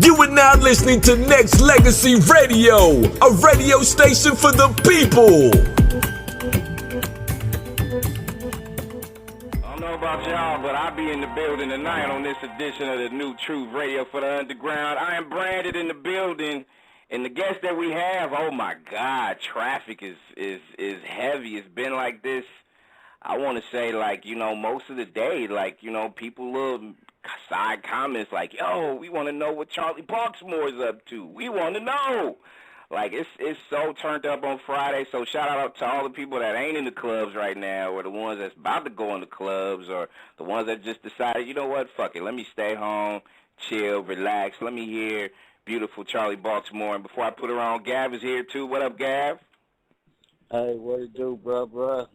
You are now listening to Nexxlegacy Radio, a radio station for the people. I don't know about y'all, but I'll be in the building tonight on this edition of the New Truth Radio for the Underground. I am branded in the building, and the guest that we have, oh my God, traffic is heavy. It's been like this, I want to say, most of the day, people love side comments like, yo, we want to know what Charli Baltimore is up to. We want to know. It's so turned up on Friday, so shout out to all the people that ain't in the clubs right now, or the ones that's about to go in the clubs, or the ones that just decided, you know what, fuck it, let me stay home, chill, relax, let me hear beautiful Charli Baltimore. And before I put her on, Gav is here too. What up, Gav? Hey, what it do, bro?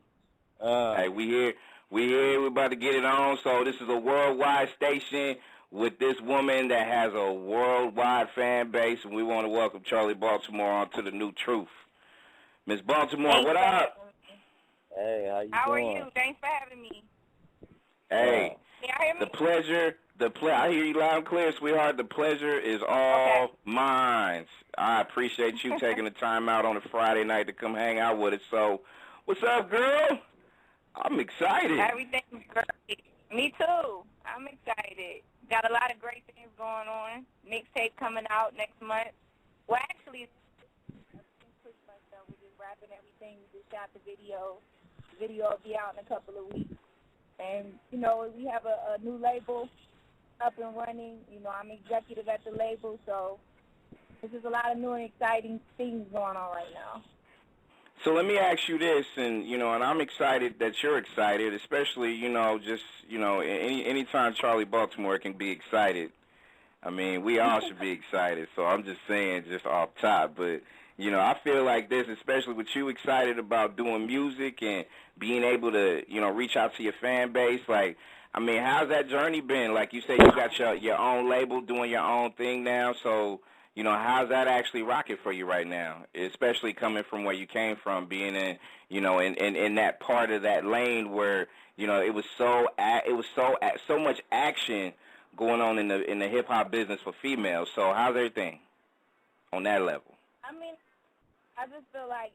Hey, we here. We're about to get it on. So this is a worldwide station with this woman that has a worldwide fan base, and we want to welcome Charli Baltimore onto the New Truth. Miss Baltimore, what up? Hey, how doing? How are you? Thanks for having me. Hey, Can y'all hear me? I hear you loud and clear, sweetheart. The pleasure is all mine. I appreciate you taking the time out on a Friday night to come hang out with us. So, what's up, girl? I'm excited. Everything's great. Me too. I'm excited. Got a lot of great things going on. Mixtape coming out next month. Well, actually, we're just wrapping everything. We just shot the video. The video will be out in a couple of weeks. And, we have a new label up and running. I'm executive at the label, so there's just a lot of new and exciting things going on right now. So let me ask you this, and I'm excited that you're excited, especially anytime Charli Baltimore can be excited. I mean, we all should be excited. So I'm just saying, just off top, but I feel like this, especially with you excited about doing music and being able to reach out to your fan base. How's that journey been? Like you say, you got your own label, doing your own thing now. So how's that actually rocking for you right now, especially coming from where you came from, being in, in that part of that lane where, it was so much action going on in the hip hop business for females. So how's everything on that level? I just feel like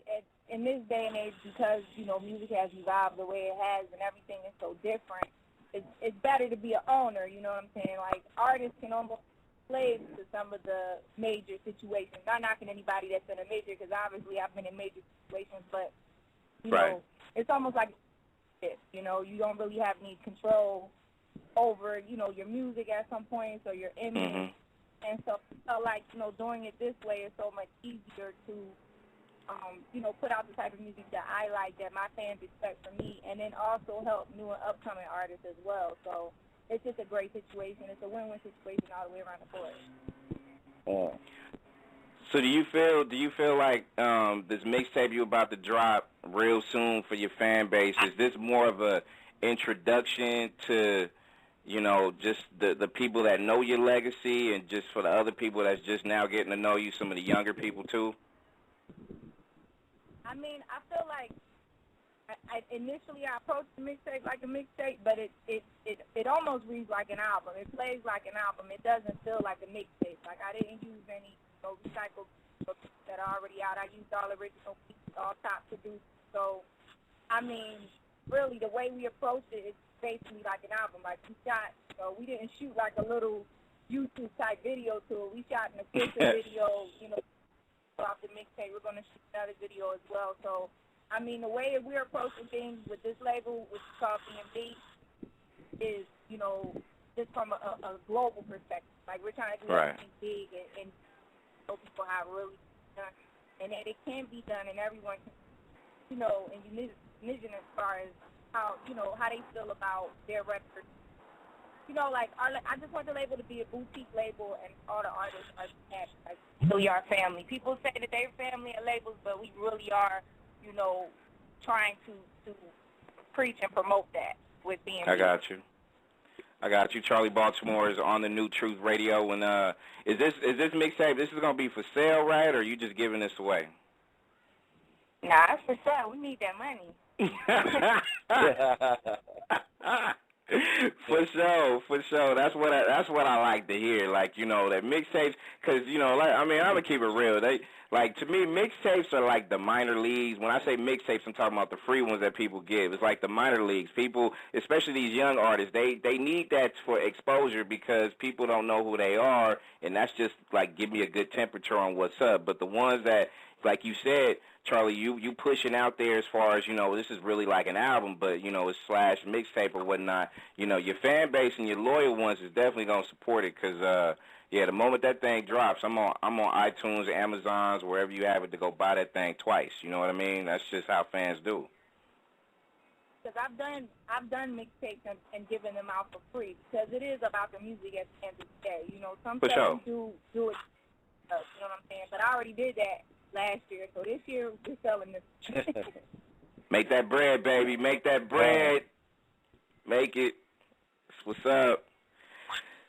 in this day and age, because, music has evolved the way it has and everything is so different, it's better to be an owner, you know what I'm saying? Like, artists can almost slaves to some of the major situations. Not knocking anybody that's in a major, because obviously I've been in major situations, but, it's almost like this, you don't really have any control over, your music at some points or your image. Mm-hmm. And so I felt like, doing it this way is so much easier to, put out the type of music that I like, that my fans expect from me, and then also help new and upcoming artists as well. So it's just a great situation. It's a win-win situation all the way around the board. So do you feel like this mixtape you about to drop real soon for your fan base, is this more of a introduction to, just the people that know your legacy, and just for the other people that's just now getting to know you, some of the younger people too? I feel like initially I approached the mixtape like a mixtape, but it almost reads like an album. It plays like an album. It doesn't feel like a mixtape. Like, I didn't use any recycled books that are already out. I used all original pieces, all top produced. So, really the way we approached it is basically like an album. Like, we didn't shoot like a little YouTube type video to it. We shot an official video, off the mixtape. We're going to shoot another video as well. So, the way we're approaching things with this label, which is called B&B, is, just from a global perspective. Like, we're trying to do something big and show people how it really is done. And that it can be done, and everyone can, envision as far as how they feel about their record. I just want the label to be a boutique label, and all the artists are like, we are family. People say that they're family at labels, but we really are, trying to preach and promote that with being. I got you. Charli Baltimore is on the New Truth Radio, and is this mixtape? This is gonna be for sale, right? Or are you just giving this away? Nah, it's for sale. We need that money. For sure. That's what I like to hear. Like, you know, that mixtapes, because, you know, like, I mean, I'm gonna keep it real. They, like, to me, mixtapes are like the minor leagues. When I say mixtapes, I'm talking about the free ones that people give. It's like the minor leagues. People, especially these young artists, they need that for exposure because people don't know who they are, and that's just like give me a good temperature on what's up. But the ones that, like you said, Charlie, you pushing out there as far as, you know, this is really like an album, but, you know, it's slash mixtape or whatnot. You know, your fan base and your loyal ones is definitely going to support it because, yeah, the moment that thing drops, I'm on iTunes, Amazons, wherever you have it to go buy that thing twice. You know what I mean? That's just how fans do. Because I've done mixtapes and given them out for free because it is about the music at the end of the day. You know, some sellers do it, you know what I'm saying? But I already did that last year, so this year we're selling this. Make that bread, baby. Make that bread. Make it. That's what's up.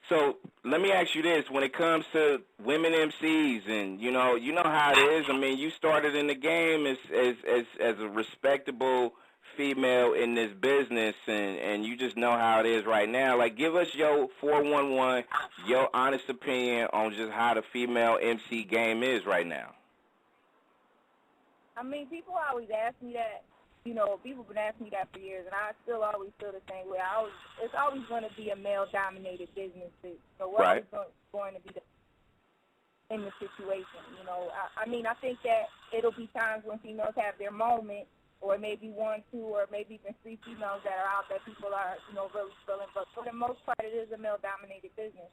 So let me ask you this: when it comes to women MCs, and you know how it is. I mean, you started in the game as a respectable female in this business, and you just know how it is right now. Like, give us your 411, your honest opinion on just how the female MC game is right now. I mean, people always ask me that. You know, people have been asking me that for years, and I still always feel the same way. It's always going to be a male-dominated business, so we're always going to be in the situation. You know, I mean, I think that it'll be times when females have their moment, or maybe one, two, or maybe even three females that are out that people are, you know, really feeling. But for the most part, it is a male-dominated business.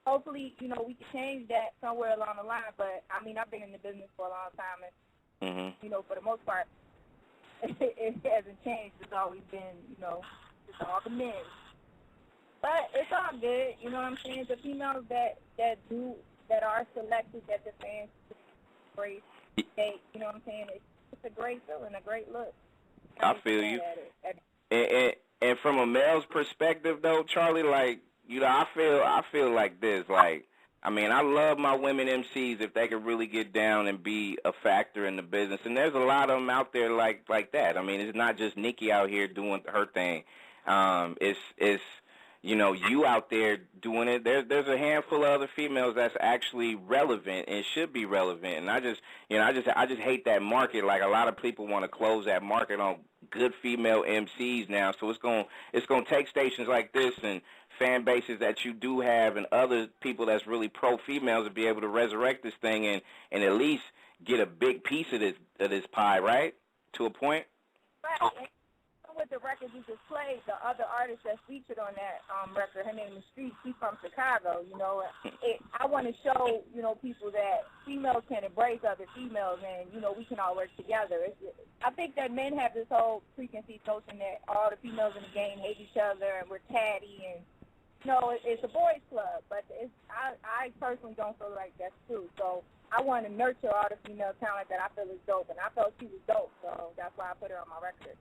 Hopefully, you know, we can change that somewhere along the line. But I mean, I've been in the business for a long time, and you know, for the most part, it hasn't changed. It's always been, you know, it's all the men. But it's all good, you know what I'm saying? The females that are selected, that the fans embrace, you know what I'm saying? It's a great feeling, a great look. I feel you. And from a male's perspective, though, Charlie, like, you know, I feel like this, like, I mean, I love my women MCs if they could really get down and be a factor in the business. And there's a lot of them out there like that. I mean, it's not just Nikki out here doing her thing. It's you know, you out there doing it. There's a handful of other females that's actually relevant and should be relevant. And I just hate that market. Like, a lot of people want to close that market on good female MCs now. So it's going to take stations like this and fan bases that you do have and other people that's really pro-females to be able to resurrect this thing and at least get a big piece of this pie, right? To a point? Right. With the record you just played, the other artist that's featured on that record, her name is Street. She's from Chicago, you know. I want to show, you know, people that females can embrace other females and, you know, we can all work together. I think that men have this whole preconceived notion that all the females in the game hate each other and we're catty and, no, it's a boys' club, but I personally don't feel like that's true. So I want to nurture all the female talent that I feel is dope, and I felt she was dope, so that's why I put her on my record.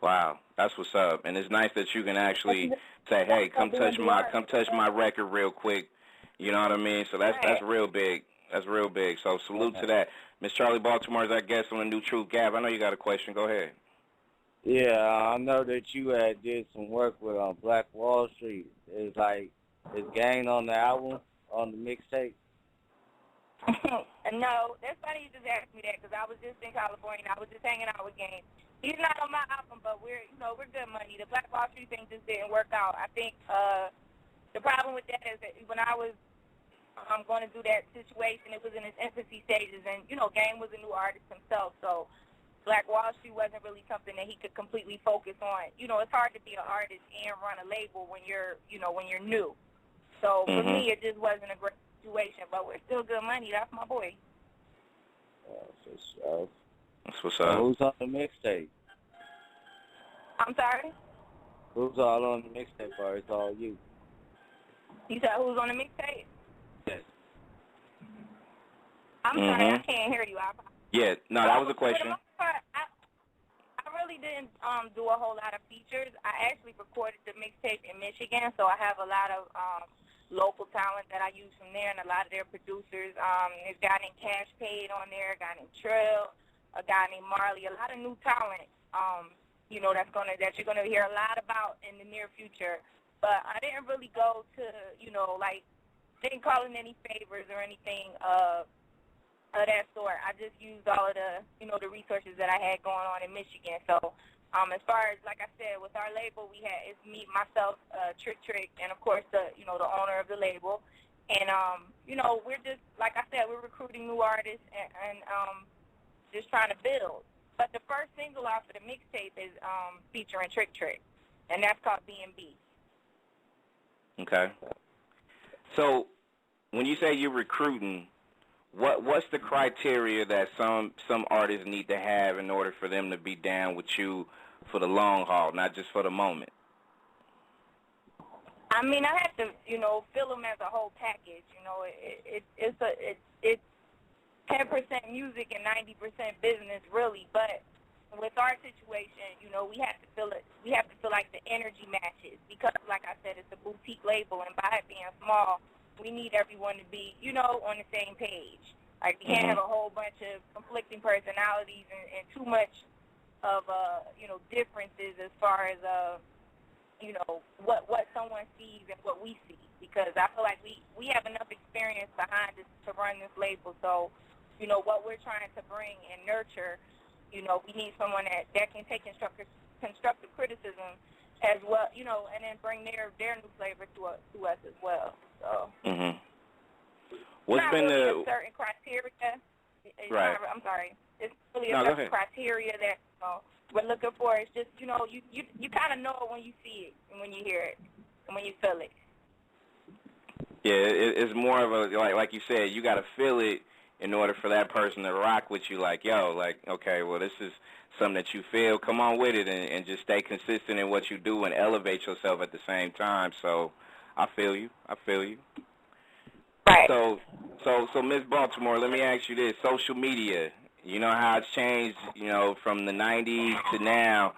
Wow, that's what's up, and it's nice that you can actually say, "Hey, come touch my record real quick." You know what I mean? So that's real big. That's real big. So salute to that. Miss Charli Baltimore is our guest on the New Truth. Gab, I know you got a question. Go ahead. Yeah, I know that you had did some work with Black Wall Street. Is Gang on the album, on the mixtape? No, that's funny you just asked me that because I was just in California. I was just hanging out with Gang. He's not on my album, but we're good money. The Black Wall Street thing just didn't work out. I think the problem with that is that when I was going to do that situation, it was in its infancy stages, and you know, Gang was a new artist himself, so Black Wall Street wasn't really something that he could completely focus on. You know, it's hard to be an artist and run a label when you're new. So for me, it just wasn't a great situation, but we're still good money. That's my boy. That's what's up. Who's on the mixtape? I'm sorry? Who's all on the mixtape, or it's all you? You said who's on the mixtape? Yes. I'm sorry, I can't hear you. Yeah, no, that was a question. For the most part, I really didn't do a whole lot of features. I actually recorded the mixtape in Michigan, so I have a lot of local talent that I use from there and a lot of their producers. There's a guy named Cash Paid on there, a guy named Trill, a guy named Marley, a lot of new talent that you're gonna hear a lot about in the near future. But I didn't really go to, didn't call in any favors or anything of that sort. I just used all of the, the resources that I had going on in Michigan. So, as far as, like I said, with our label, it's me, myself, Trick, and of course the owner of the label. And, we're just, like I said, we're recruiting new artists and just trying to build. But the first single off of the mixtape is featuring Trick, and that's called B&B. Okay. So when you say you're recruiting, what's the criteria that some artists need to have in order for them to be down with you for the long haul, not just for the moment? I mean, I have to, feel them as a whole package. It's 10% music and 90% business, really. But with our situation, we have to feel it. We have to feel like the energy matches because, like I said, it's a boutique label, and by it being small, we need everyone to be, on the same page. Like, we can't have a whole bunch of conflicting personalities and too much of, differences as far as, what someone sees and what we see. Because I feel like we have enough experience behind us to run this label. So, what we're trying to bring and nurture, we need someone that can take constructive criticism as well, and then bring their new flavor to us as well. So, what's been really a certain criteria? Right. I'm sorry. It's really a certain criteria that we're looking for. It's just you kind of know it when you see it and when you hear it and when you feel it. Yeah, it's more of a like you said, you got to feel it in order for that person to rock with you. Like, okay, well, this is something that you feel. Come on with it, and just stay consistent in what you do and elevate yourself at the same time. So, I feel you. Right. So Miss Baltimore, let me ask you this: social media. You know how it's changed, from the '90s to now.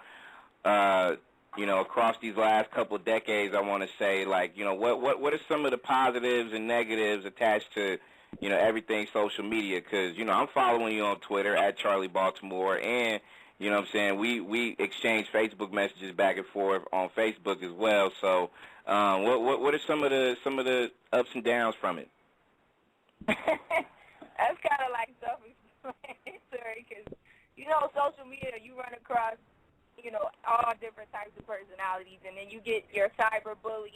Across these last couple of decades, I want to say, what are some of the positives and negatives attached to, everything social media? Because, I'm following you on Twitter at Charli Baltimore, and, we exchange Facebook messages back and forth on Facebook as well. So, what are some of the ups and downs from it? That's kind of like self-explanatory because, social media, you run across, all different types of personalities, and then you get your cyber bully,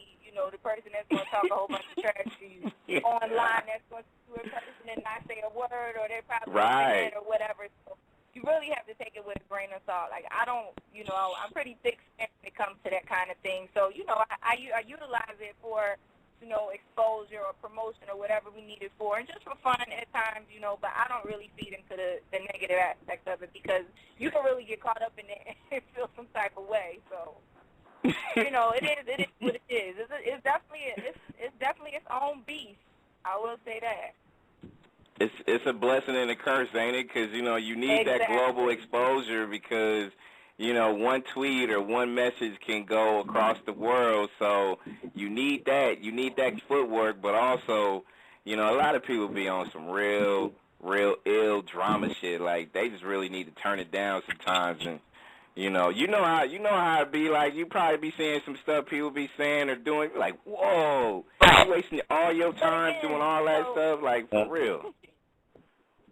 the person that's going to talk a whole bunch of trash to you online that's going to do a person and not say a word, or they're probably right, or whatever. So you really have to take it with a grain of salt. Like, I don't, I'm pretty thick-skinned when it comes to that kind of thing. So, I utilize it for, exposure or promotion or whatever we need it for, and just for fun at times, but I don't really feed into the negative aspect of it because you can really get caught up in it and feel some type of way. So, it is what it is. It's definitely its own beast. I will say that. It's a blessing and a curse, ain't it? Because, you need that global exposure because, one tweet or one message can go across the world. So you need that. You need that footwork, but also, a lot of people be on some real ill drama shit. Like, they just really need to turn it down sometimes. And, you know how it be. Like, you probably be seeing some stuff people be saying or doing. Like, whoa, you wasting all your time doing all that stuff. Like, for real.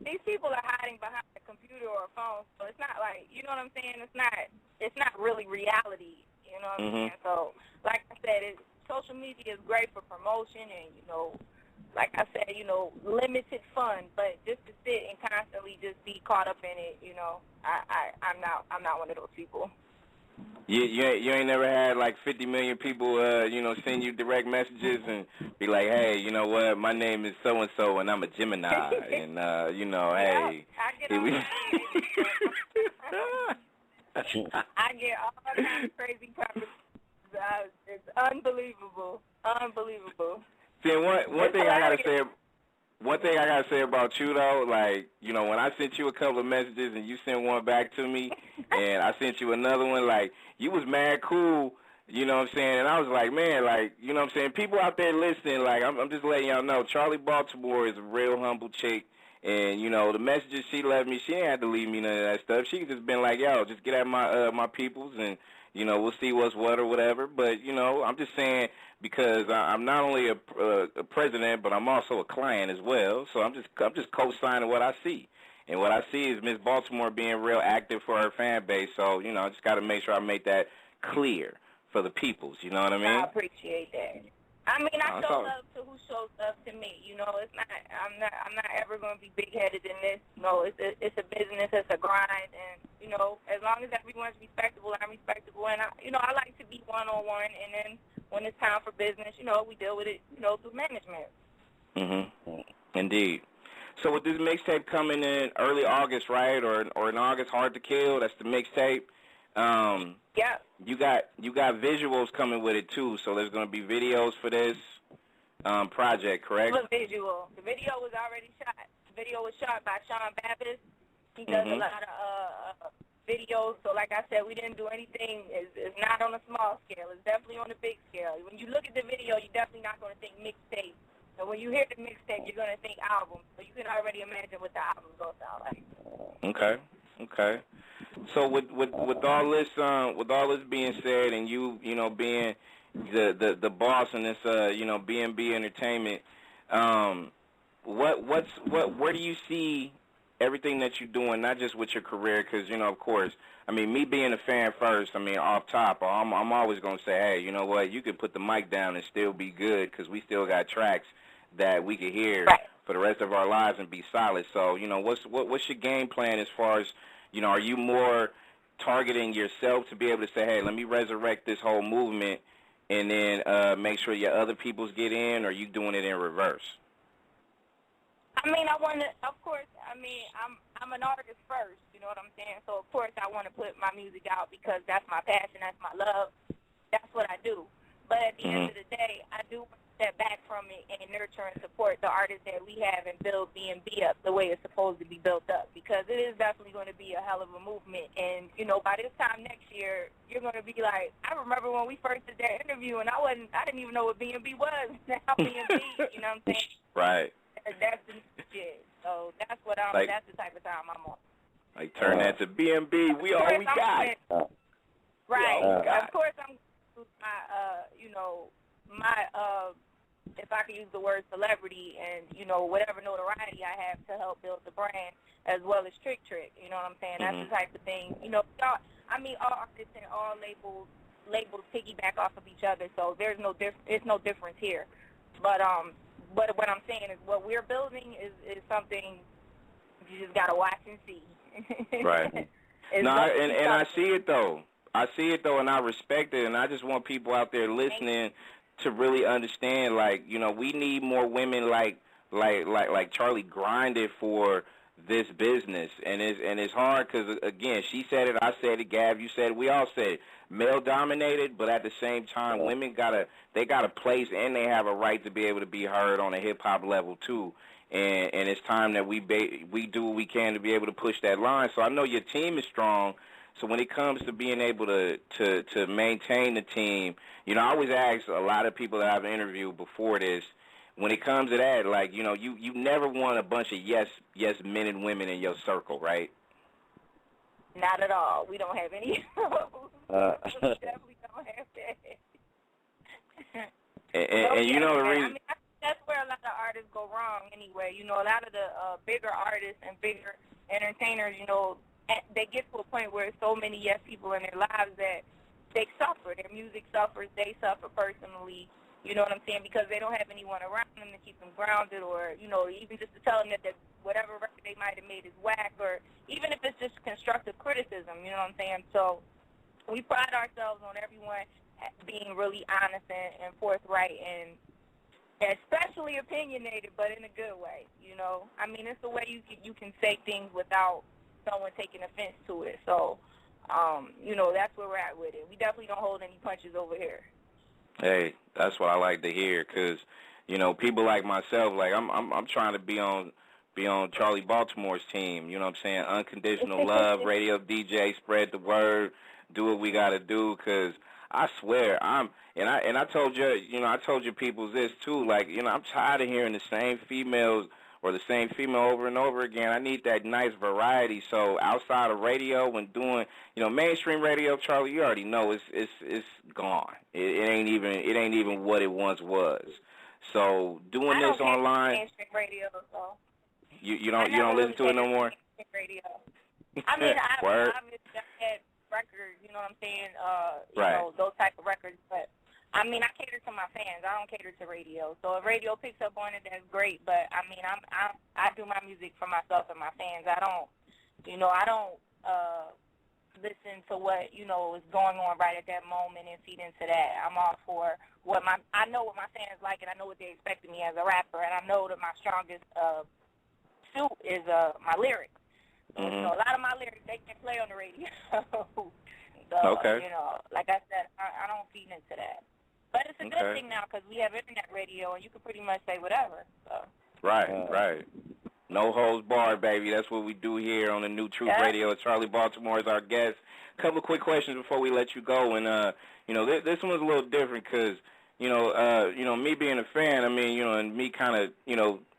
These people are hiding behind a computer or a phone, so it's not like, you know what I'm saying? It's not really reality, you know what I'm saying? So, like I said, social media is great for promotion and, like I said, limited fun, but just to sit and constantly just be caught up in it, I'm not one of those people. You ain't never had like 50 million people, send you direct messages and be like, hey, you know what, my name is so and so and I'm a Gemini, and hey, I get all kinds of crazy comments. It's unbelievable. See, one thing I gotta say about you though, like, when I sent you a couple of messages and you sent one back to me, and I sent you another one, like, you was mad cool, you know what I'm saying? And I was like, man, like, you know what I'm saying? People out there listening, like, I'm just letting y'all know, Charli Baltimore is a real humble chick, And, the messages she left me, she ain't had to leave me none of that stuff. She could just been like, yo, just get at my peoples and, we'll see what's what or whatever. But, I'm just saying because I'm not only a president, but I'm also a client as well. So I'm just co-signing what I see. And what I see is Miss Baltimore being real active for her fan base. So, I just got to make sure I make that clear for the peoples. You know what I mean? I appreciate that. I mean, I show love to who shows love to me. It's not. I'm not ever going to be big-headed in this. It's a business. It's a grind, and as long as everyone's respectable, I'm respectable, and I like to be one-on-one. And then when it's time for business, we deal with it, through management. Indeed. So with this mixtape coming in early August, right, or in August, Hard to Kill. That's the mixtape. Yeah. You got visuals coming with it too, so there's going to be videos for this project, correct? The visual. The video was already shot. The video was shot by Sean Babbitt. He does a lot of videos. So like I said, we didn't do anything. It's not on a small scale. It's definitely on a big scale. When you look at the video, you're definitely not going to think mixtape. So when you hear the mixtape, you're going to think album. So you can already imagine what the album's going to sound like. Okay. So with all this being said, and you being the boss in this B&B Entertainment, where do you see everything that you're doing, not just with your career, because of course, I mean, me being a fan first, I mean, off top, I'm always gonna say, hey, you know what, you can put the mic down and still be good, because we still got tracks that we can hear for the rest of our lives and be solid. So what's your game plan as far as are you more targeting yourself to be able to say, hey, let me resurrect this whole movement and then make sure your other peoples get in, or are you doing it in reverse? I mean, I'm an artist first, you know what I'm saying? So, of course, I want to put my music out because that's my passion, that's my love, that's what I do. But at the end of the day, I do want to step back from it and nurture and support the artists that we have and build B&B up the way it's supposed to be built up, because it is definitely going to be a hell of a movement. And, by this time next year, you're going to be like, I remember when we first did that interview, and I didn't even know what B&B was. Now B&B, you know what I'm saying? Right. That's the shit. So that's that's the type of time I'm on. Like, turn that to B&B. We all we got. Right. Of course, I'm my if I could use the word celebrity and, whatever notoriety I have to help build the brand, as well as Trick. You know what I'm saying? That's the type of thing. All artists and all labels piggyback off of each other, so there's no difference here. But what I'm saying is what we're building is something you just gotta watch and see. Right. No, and I see it though. And I respect it, and I just want people out there listening to really understand. Like, we need more women like Charli grinded for this business, and it's hard because again, she said it, I said it, Gab, you said it, we all said it. Male dominated, but at the same time, women got a place, and they have a right to be able to be heard on a hip hop level too. And it's time that we do what we can to be able to push that line. So I know your team is strong. So when it comes to being able to maintain the team, I always ask a lot of people that I've interviewed before this, when it comes to that, like, you never want a bunch of yes men and women in your circle, right? Not at all. We don't have any of those. We definitely don't have that. And the reason... I mean, that's where a lot of artists go wrong anyway. A lot of the bigger artists and bigger entertainers, they get to a point where so many yes people in their lives that they suffer. Their music suffers. They suffer personally. You know what I'm saying? Because they don't have anyone around them to keep them grounded, or, even just to tell them that whatever record they might have made is whack, or even if it's just constructive criticism, you know what I'm saying? So we pride ourselves on everyone being really honest and forthright and especially opinionated, but in a good way, I mean, it's the way you can say things without someone taking offense to it. So, that's where we're at with it. We definitely don't hold any punches over here. Hey, that's what I like to hear, because, people like myself, like I'm trying to be on Charli Baltimore's team. You know what I'm saying? Unconditional love, radio DJ, spread the word, do what we got to do, because I swear I told you, I told you people's this too. Like, I'm tired of hearing the same females or the same female over and over again. I need that nice variety. So outside of radio, when doing, mainstream radio, Charlie, you already know it's gone. It ain't even what it once was. So doing this online, mainstream radio, so you don't listen to it no more. Radio. I mean, Word. obviously I had records, you know what I'm saying? Right. Those type of records, but I mean, I cater to my fans. I don't cater to radio. So if radio picks up on it, that's great. But I mean, I do my music for myself and my fans. I don't listen to what is going on right at that moment and feed into that. I'm all for I know what my fans like, and I know what they expect of me as a rapper, and I know that my strongest suit is my lyrics. Mm-hmm. So a lot of my lyrics they can play on the radio. So, okay. Like I said, I don't feed into that. But it's a good thing now because we have internet radio, and you can pretty much say whatever. So. Right. No holds barred, baby. That's what we do here on the New Truth Radio. Charli Baltimore is our guest. A couple of quick questions before we let you go. And, this one's a little different because, me being a fan, I mean, and me kind of,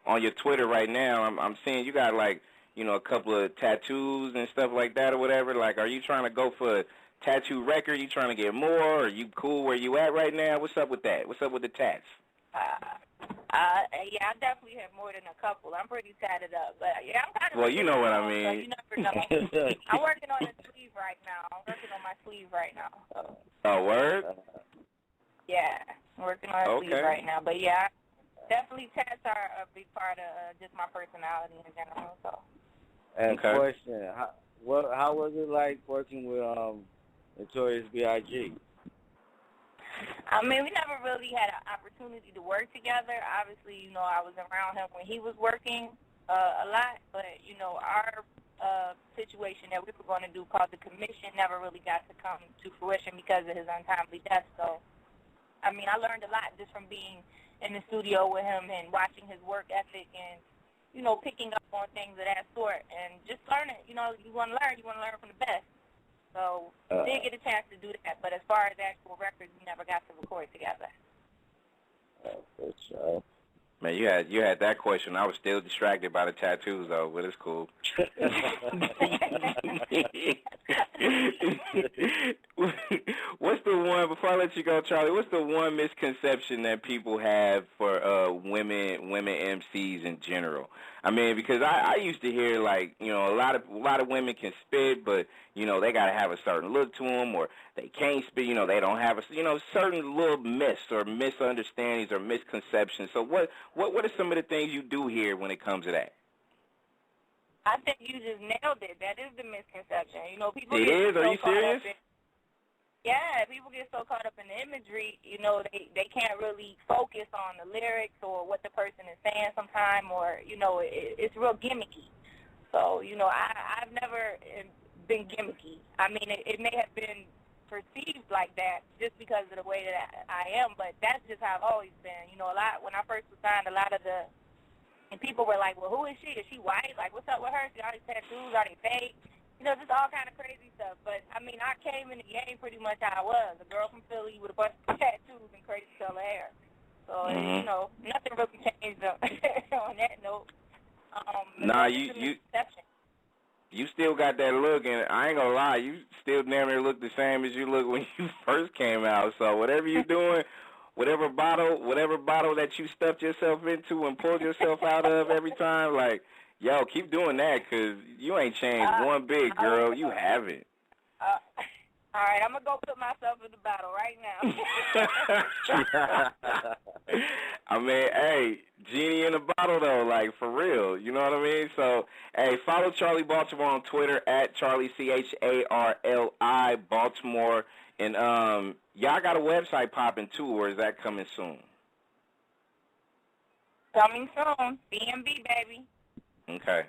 on your Twitter right now, I'm seeing you got, like, a couple of tattoos and stuff like that or whatever. Like, are you trying to go for a tattoo record? You trying to get more? Are you cool where you at right now? What's up with that? What's up with the tats? Yeah, I definitely have more than a couple. I'm pretty tatted up, but yeah, I'm kind of. Well, you know what I mean. So you never know. I'm working on the sleeve right now. I'm working on my sleeve right now. So. Oh, word? Yeah, I'm working on the sleeve right now. But yeah, definitely tats are a big part of just my personality in general. So. And question: how was it like working with Notorious B.I.G.? I mean, we never really had an opportunity to work together. Obviously, I was around him when he was working a lot, but, our situation that we were going to do called The Commission never really got to come to fruition because of his untimely death. So, I mean, I learned a lot just from being in the studio with him and watching his work ethic and, picking up on things of that sort and just learning. You want to learn from the best. So we did get a chance to do that, but as far as actual records, we never got to record together. For sure. Man, you had that question. I was still distracted by the tattoos, though, but it's cool. What's the one, before I let you go, Charlie, what's the one misconception that people have for women MCs in general? I mean, because I used to hear, like, a lot of women can spit, but, they got to have a certain look to them, or they can't spit, they don't have a, certain little myths or misunderstandings or misconceptions. So what are some of the things you do here when it comes to that? I think you just nailed it. That is the misconception. People it get is? so Are you serious? Yeah, people get so caught up in the imagery, they can't really focus on the lyrics or what the person is saying sometime, or, it's real gimmicky. So, I've never been gimmicky. I mean, it may have been perceived like that just because of the way that I am, but that's just how I've always been. When I first was signed, and people were like, well, who is she? Is she white? Like, what's up with her? She got these tattoos? Are they fake? Just all kind of crazy stuff. But, I mean, I came in the game pretty much how I was, a girl from Philly with a bunch of tattoos and crazy color hair. So, nothing really changed on that note. Nah, you still got that look, and I ain't gonna lie, you still damn near look the same as you look when you first came out. So whatever you're doing, whatever bottle that you stuffed yourself into and pulled yourself out of every time, like, yo, keep doing that, because you ain't changed one bit, girl. You haven't. All right, I'm going to go put myself in the battle right now. I mean, hey, genie in a bottle, though, like, for real. You know what I mean? So, hey, follow Charli Baltimore on Twitter, at Charli, Charli Baltimore. And y'all got a website popping, too, or is that coming soon? Coming soon. BMB, baby. Okay.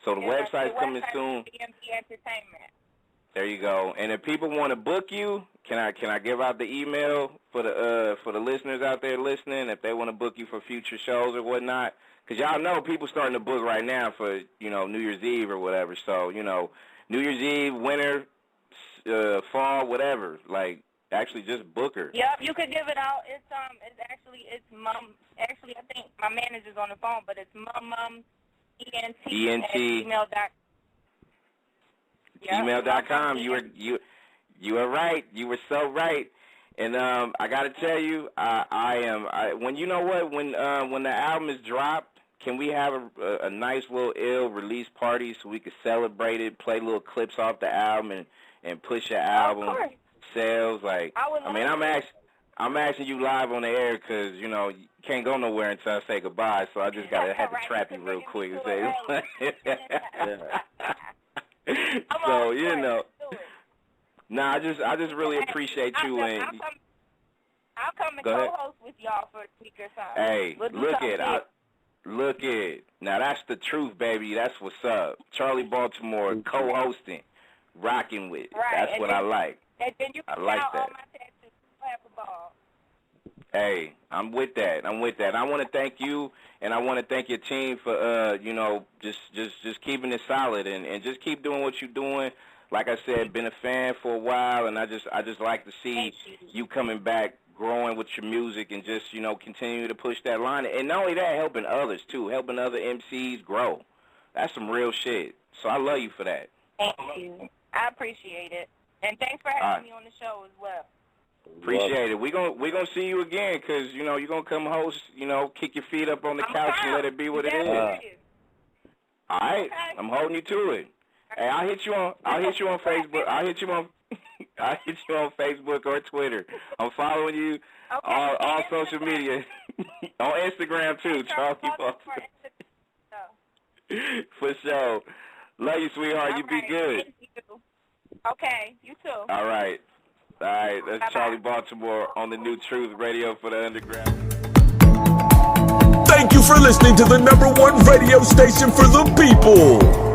So the website's coming soon. BMB Entertainment. There you go. And if people want to book you, can I give out the email for the listeners out there listening, if they want to book you for future shows or whatnot? Because y'all know people starting to book right now for, New Year's Eve or whatever. So, New Year's Eve, winter, fall, whatever. Like, actually just book her. Yep, you could give it out. I think my manager's on the phone, but it's mum, ENT, ENT. at gmail.com. Gmail.com. You were right. You were so right. And I got to tell you, when you know what, when the album is dropped, can we have a nice little ill release party so we could celebrate it, play little clips off the album and push your album sales? Like, I'm asking you live on the air because, you know, you can't go nowhere until I say goodbye, so I just had to trap you real quick and say. So, you know. Nah, I just really appreciate you. I'll come and co-host with y'all for a week or something. Hey, look at. Now that's the truth, baby. That's what's up. Charli Baltimore co-hosting, rocking with. That's what I like. And then you can like all that. my tattoos, clap a ball. Hey, I'm with that. I want to thank you, and I want to thank your team for, you know, just keeping it solid and just keep doing what you're doing. Like I said, been a fan for a while, and I just like to see you coming back, growing with your music, and just, you know, continue to push that line. And not only that, helping others, too, helping other MCs grow. That's some real shit. So I love you for that. Thank you. I appreciate it. And thanks for having me on the show as well. Appreciate it. We're gonna see you again because, you know, you're going to come host, you know, kick your feet up on the couch and let it be what it is. All right. Okay. I'm holding you to it. Hey, I'll hit you on Facebook. I'll hit you on Facebook or Twitter. I'm following you all social media. On Instagram too, Charli Baltimore. For sure. Love you, sweetheart. You be good. Thank you. Okay, you too. All right. That's Charli Baltimore on the New Truth Radio for the Underground. Thank you for listening to the #1 radio station for the people.